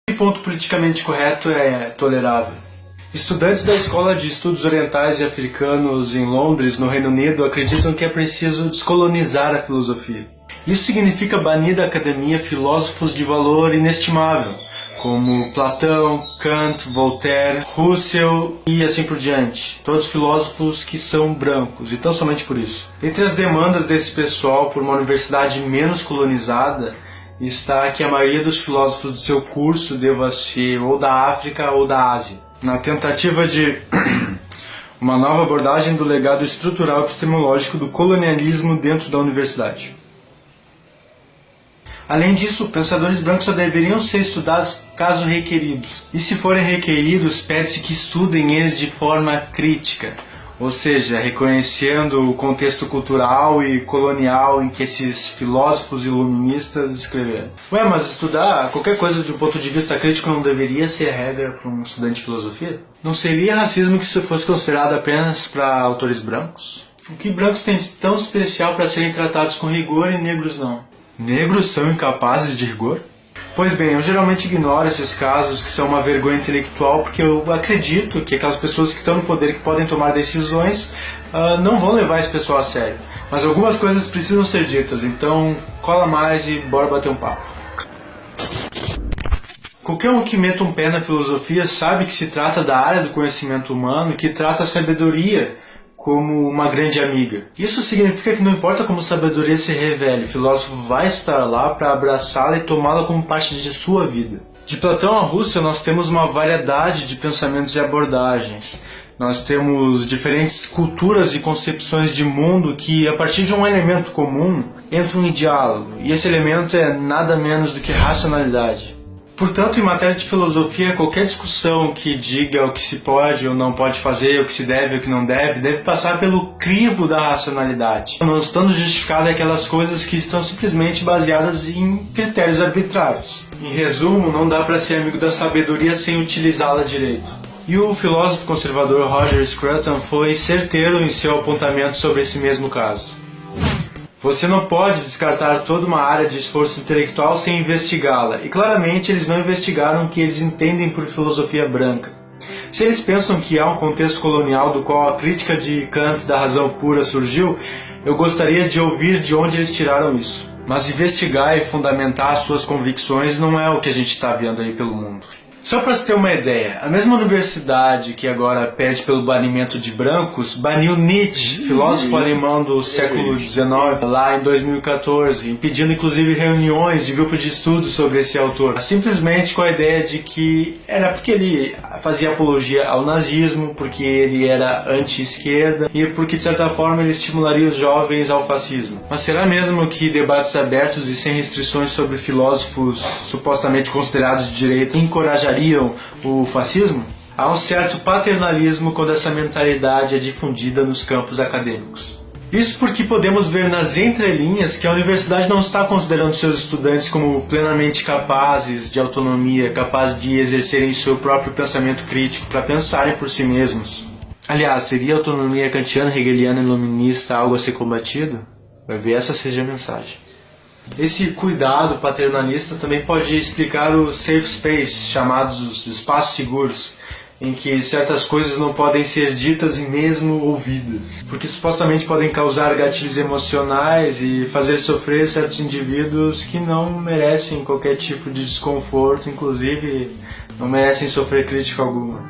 Que ponto politicamente correto é tolerável? Estudantes da Escola de Estudos Orientais e Africanos em Londres, no Reino Unido, acreditam que é preciso descolonizar a filosofia. Isso significa banir da academia filósofos de valor inestimável, como Platão, Kant, Voltaire, Russell e assim por diante. Todos filósofos que são brancos, e tão somente por isso. Entre as demandas desse pessoal por uma universidade menos colonizada, está que a maioria dos filósofos do seu curso deva ser ou da África ou da Ásia, na tentativa de uma nova abordagem do legado estrutural epistemológico do colonialismo dentro da universidade. Além disso, pensadores brancos só deveriam ser estudados caso requeridos. E se forem requeridos, pede-se que estudem eles de forma crítica, ou seja, reconhecendo o contexto cultural e colonial em que esses filósofos iluministas escreveram. Ué, mas estudar qualquer coisa de um ponto de vista crítico não deveria ser regra para um estudante de filosofia? Não seria racismo que isso fosse considerado apenas para autores brancos? O que brancos têm de tão especial para serem tratados com rigor e negros não? Negros são incapazes de rigor? Pois bem, eu geralmente ignoro esses casos que são uma vergonha intelectual porque eu acredito que aquelas pessoas que estão no poder, que podem tomar decisões, não vão levar esse pessoal a sério. Mas algumas coisas precisam ser ditas, então cola mais e bora bater um papo. Qualquer um que meta um pé na filosofia sabe que se trata da área do conhecimento humano e que trata a sabedoria como uma grande amiga. Isso significa que não importa como a sabedoria se revele, o filósofo vai estar lá para abraçá-la e tomá-la como parte de sua vida. De Platão a Russell, nós temos uma variedade de pensamentos e abordagens. Nós temos diferentes culturas e concepções de mundo que, a partir de um elemento comum, entram em diálogo. E esse elemento é nada menos do que racionalidade. Portanto, em matéria de filosofia, qualquer discussão que diga o que se pode ou não pode fazer, o que se deve ou o que não deve passar pelo crivo da racionalidade, não estando justificadas aquelas coisas que estão simplesmente baseadas em critérios arbitrários. Em resumo, não dá para ser amigo da sabedoria sem utilizá-la direito. E o filósofo conservador Roger Scruton foi certeiro em seu apontamento sobre esse mesmo caso. Você não pode descartar toda uma área de esforço intelectual sem investigá-la, e claramente eles não investigaram o que eles entendem por filosofia branca. Se eles pensam que há um contexto colonial do qual a crítica de Kant da razão pura surgiu, eu gostaria de ouvir de onde eles tiraram isso. Mas investigar e fundamentar suas convicções não é o que a gente está vendo aí pelo mundo. Só para você ter uma ideia, a mesma universidade que agora pede pelo banimento de brancos, baniu Nietzsche, filósofo alemão do século XIX, lá em 2014, impedindo inclusive reuniões de grupo de estudo sobre esse autor, simplesmente com a ideia de que era porque ele fazia apologia ao nazismo, porque ele era anti-esquerda e porque de certa forma ele estimularia os jovens ao fascismo. Mas será mesmo que debates abertos e sem restrições sobre filósofos supostamente considerados de direita encorajariam o fascismo? Há um certo paternalismo quando essa mentalidade é difundida nos campos acadêmicos. Isso porque podemos ver nas entrelinhas que a universidade não está considerando seus estudantes como plenamente capazes de autonomia, capazes de exercerem seu próprio pensamento crítico para pensarem por si mesmos. Aliás, seria a autonomia kantiana, hegeliana e iluminista algo a ser combatido? Vai ver, essa seja a mensagem. Esse cuidado paternalista também pode explicar o safe space, chamados espaços seguros, em que certas coisas não podem ser ditas e mesmo ouvidas, porque supostamente podem causar gatilhos emocionais e fazer sofrer certos indivíduos que não merecem qualquer tipo de desconforto, inclusive não merecem sofrer crítica alguma.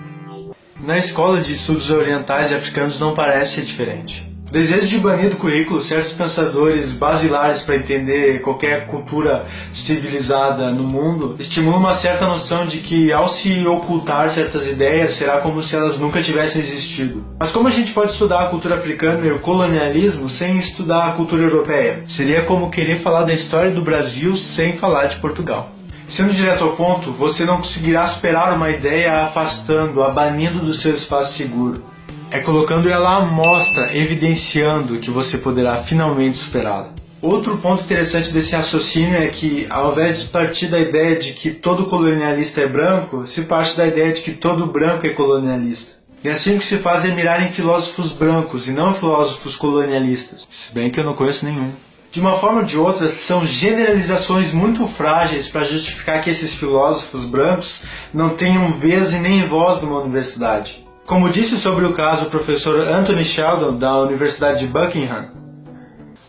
Na Escola de Estudos Orientais e Africanos não parece ser diferente. O desejo de banir do currículo certos pensadores basilares para entender qualquer cultura civilizada no mundo estimula uma certa noção de que, ao se ocultar certas ideias, será como se elas nunca tivessem existido. Mas como a gente pode estudar a cultura africana e o colonialismo sem estudar a cultura europeia? Seria como querer falar da história do Brasil sem falar de Portugal. Sendo direto ao ponto, você não conseguirá superar uma ideia a afastando, a banindo do seu espaço seguro. É colocando ela à mostra, evidenciando que você poderá finalmente superá-la. Outro ponto interessante desse raciocínio é que, ao invés de partir da ideia de que todo colonialista é branco, se parte da ideia de que todo branco é colonialista. E assim o que se faz é mirar em filósofos brancos e não filósofos colonialistas, se bem que eu não conheço nenhum. De uma forma ou de outra, são generalizações muito frágeis para justificar que esses filósofos brancos não tenham vez e nem voz numa universidade. Como disse sobre o caso o professor Anthony Sheldon, da Universidade de Buckingham,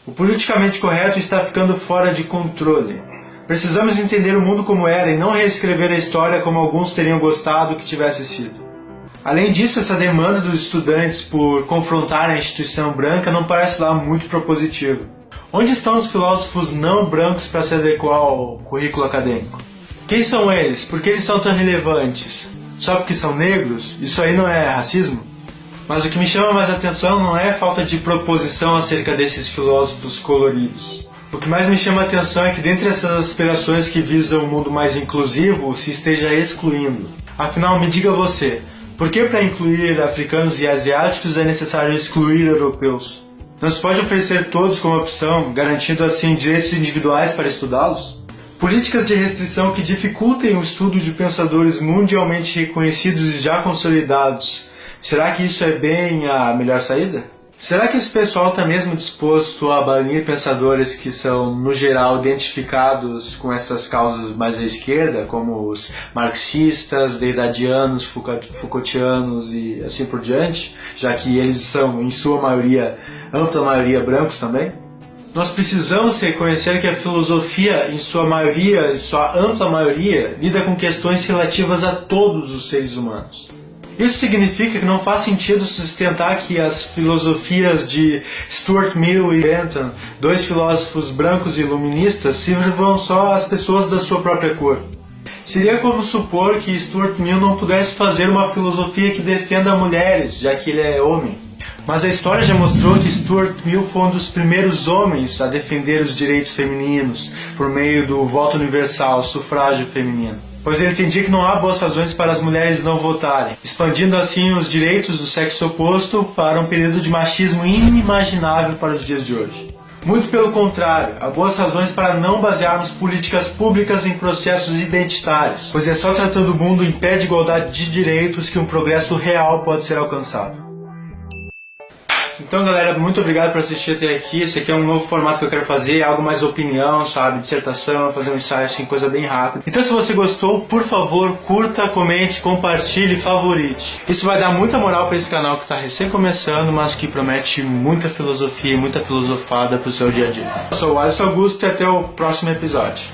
o politicamente correto está ficando fora de controle. Precisamos entender o mundo como era e não reescrever a história como alguns teriam gostado que tivesse sido. Além disso, essa demanda dos estudantes por confrontar a instituição branca não parece lá muito propositiva. Onde estão os filósofos não brancos para se adequar ao currículo acadêmico? Quem são eles? Por que eles são tão relevantes? Só porque são negros? Isso aí não é racismo? Mas o que me chama mais atenção não é a falta de proposição acerca desses filósofos coloridos. O que mais me chama a atenção é que dentre essas aspirações que visam um mundo mais inclusivo, se esteja excluindo. Afinal, me diga você, por que para incluir africanos e asiáticos é necessário excluir europeus? Não se pode oferecer todos como opção, garantindo assim direitos individuais para estudá-los? Políticas de restrição que dificultem o estudo de pensadores mundialmente reconhecidos e já consolidados. Será que isso é bem a melhor saída? Será que esse pessoal está mesmo disposto a banir pensadores que são, no geral, identificados com essas causas mais à esquerda, como os marxistas, derridadianos, Foucaultianos e assim por diante, já que eles são, em sua maioria, ampla maioria, brancos também? Nós precisamos reconhecer que a filosofia, em sua maioria, em sua ampla maioria, lida com questões relativas a todos os seres humanos. Isso significa que não faz sentido sustentar que as filosofias de Stuart Mill e Bentham, dois filósofos brancos e iluministas, sirvam só às pessoas da sua própria cor. Seria como supor que Stuart Mill não pudesse fazer uma filosofia que defenda mulheres, já que ele é homem. Mas a história já mostrou que Stuart Mill foi um dos primeiros homens a defender os direitos femininos por meio do voto universal, sufrágio feminino. Pois ele entendia que não há boas razões para as mulheres não votarem, expandindo assim os direitos do sexo oposto para um período de machismo inimaginável para os dias de hoje. Muito pelo contrário, há boas razões para não basearmos políticas públicas em processos identitários, pois é só tratando o mundo em pé de igualdade de direitos que um progresso real pode ser alcançado. Então, galera, muito obrigado por assistir até aqui. Esse aqui é um novo formato que eu quero fazer, algo mais opinião, sabe, dissertação, fazer um ensaio assim, coisa bem rápida. Então, se você gostou, por favor, curta, comente, compartilhe e favorite. Isso vai dar muita moral para esse canal que está recém começando, mas que promete muita filosofia e muita filosofada para o seu dia a dia. Eu sou o Alisson Augusto e até o próximo episódio.